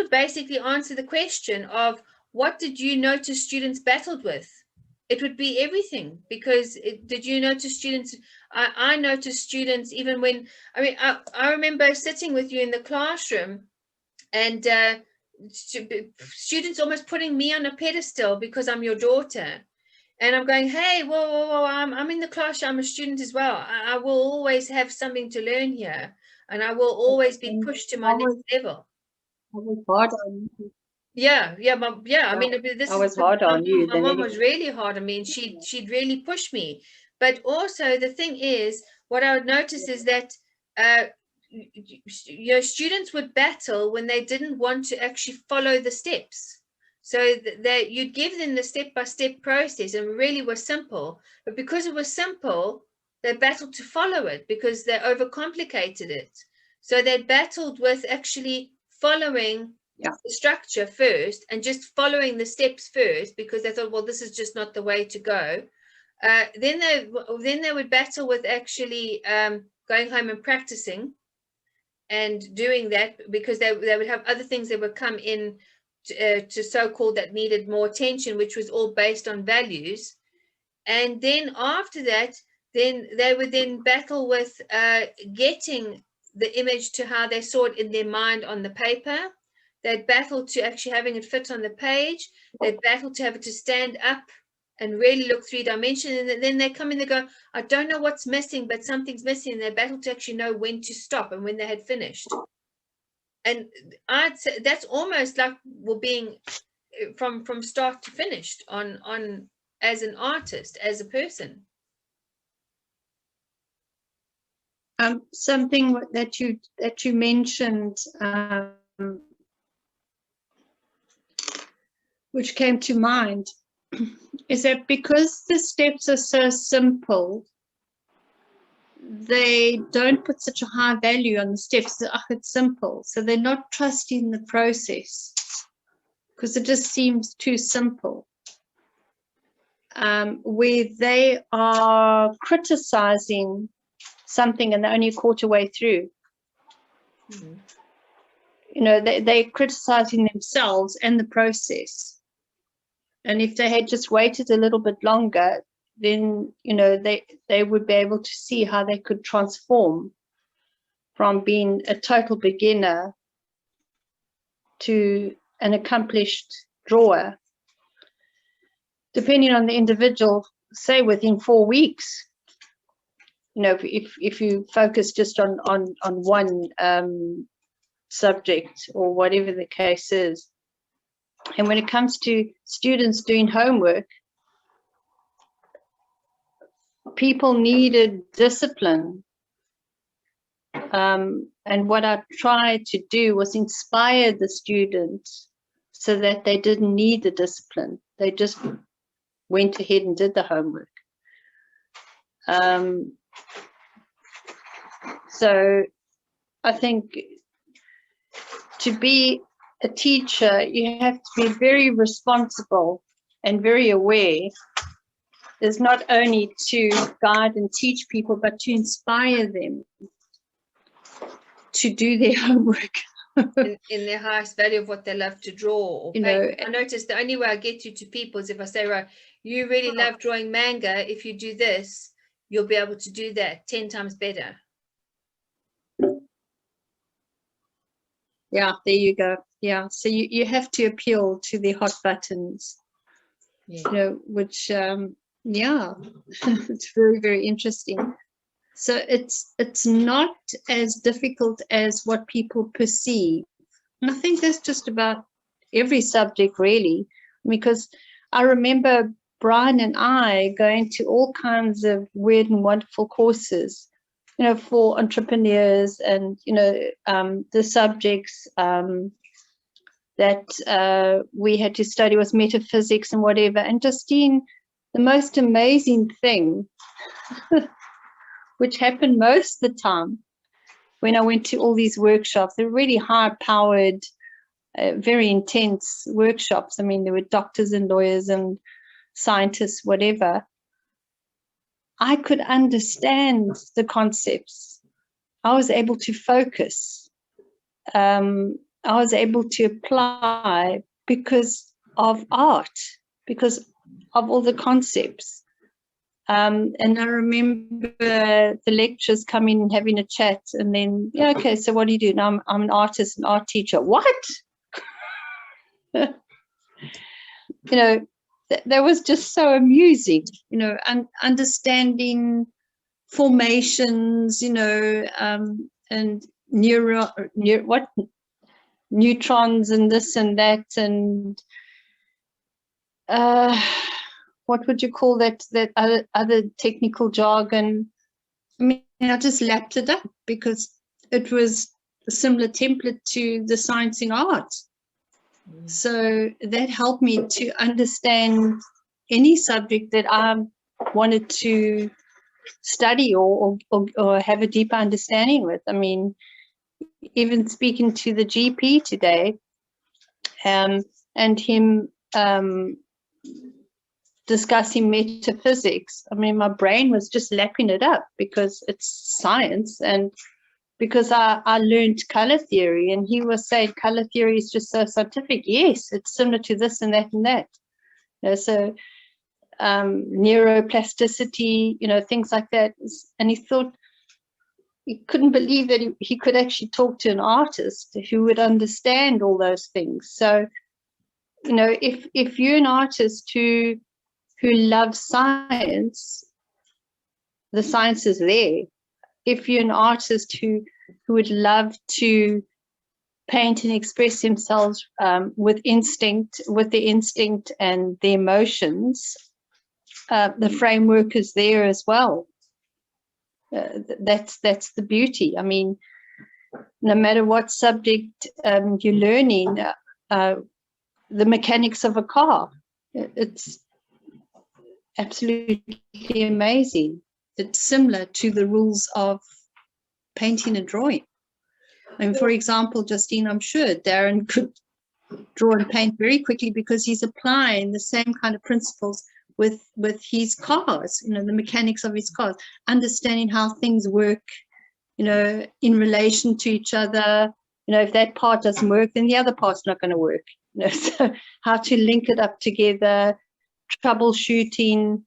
would basically answer the question of what did you notice students battled with? It would be everything, because did you notice students? I noticed students even when, I remember sitting with you in the classroom and students almost putting me on a pedestal because I'm your daughter. And I'm going, hey, whoa, I'm in the class, I'm a student as well. I will always have something to learn here, and I will always be pushed to my next level. I was hard on you. Yeah. I mean, this I was hard on you. My mom was really hard on me, and she'd really push me. But also the thing is, what I would notice is that your students would battle when they didn't want to actually follow the steps. So that you'd give them the step-by-step process, and really was simple. But because it was simple, they battled to follow it because they overcomplicated it. So they battled with actually following the structure first and just following the steps first, because they thought, well, this is just not the way to go. Then they would battle with actually going home and practicing and doing that, because they would have other things that would come in to so-called that needed more attention, which was all based on values. And then after that, then they would then battle with getting the image to how they saw it in their mind on the paper. They'd battle to actually having it fit on the page. They'd battle to have it to stand up and really look three-dimensional. And then they come in, they go, I don't know what's missing, but something's missing. And they battle to actually know when to stop and when they had finished. And I'd say that's almost like we're being from start to finished on as an artist, as a person. Something that you mentioned, which came to mind, is that because the steps are so simple, they don't put such a high value on the steps. It's simple, so they're not trusting the process because it just seems too simple. Where they are criticizing something and they're only a quarter way through. Mm-hmm. You know, they're criticizing themselves and the process. And if they had just waited a little bit longer, then, you know, they would be able to see how they could transform from being a total beginner to an accomplished drawer, depending on the individual, say within 4 weeks. You know, if you focus just on one subject or whatever the case is. And when it comes to students doing homework, people needed discipline. And what I tried to do was inspire the students so that they didn't need the discipline. They just went ahead and did the homework. So I think to be a teacher, you have to be very responsible and very aware. Is not only to guide and teach people, but to inspire them to do their homework. in their highest value of what they love to draw. Or you know, I noticed the only way I get you to people is if I say, right, you really love drawing manga. If you do this, you'll be able to do that 10 times better. Yeah, there you go. Yeah, so you have to appeal to the hot buttons, you know, which, yeah, it's very, very interesting. So it's not as difficult as what people perceive. And I think that's just about every subject, really, because I remember Brian and I going to all kinds of weird and wonderful courses, you know, for entrepreneurs, and, you know, the subjects that we had to study was metaphysics and whatever. And Justine, the most amazing thing, which happened most of the time when I went to all these workshops, they're really high-powered, very intense workshops. I mean, there were doctors and lawyers and scientists, whatever. I could understand the concepts. I was able to focus. I I was able to apply because of art, because of all the concepts. And I remember the lecturers coming and having a chat, and then, yeah, okay, so what do you do? Now I'm an artist, an art teacher. What? That was just so amusing, and understanding formations, and neutrons and this and that, and what would you call that other technical jargon? I mean, I just lapped it up because it was a similar template to the science in art. So that helped me to understand any subject that I wanted to study or have a deeper understanding with. I mean, even speaking to the GP today, and him discussing metaphysics, I mean, my brain was just lapping it up because it's science, and because I learned color theory, and he was saying color theory is just so scientific. Yes, it's similar to this and that and that. So neuroplasticity, things like that. And he thought, he couldn't believe that he could actually talk to an artist who would understand all those things. So, if you're an artist who loves science, the science is there. If you're an artist who would love to paint and express themselves with the instinct and the emotions, the framework is there as well. That's the beauty. I mean, no matter what subject you're learning, the mechanics of a car, it's absolutely amazing. It's similar to the rules of painting and drawing. And for example, Justine, I'm sure Darren could draw and paint very quickly because he's applying the same kind of principles with his cars, the mechanics of his cars, understanding how things work, in relation to each other. If that part doesn't work, then the other part's not going to work. So how to link it up together, troubleshooting,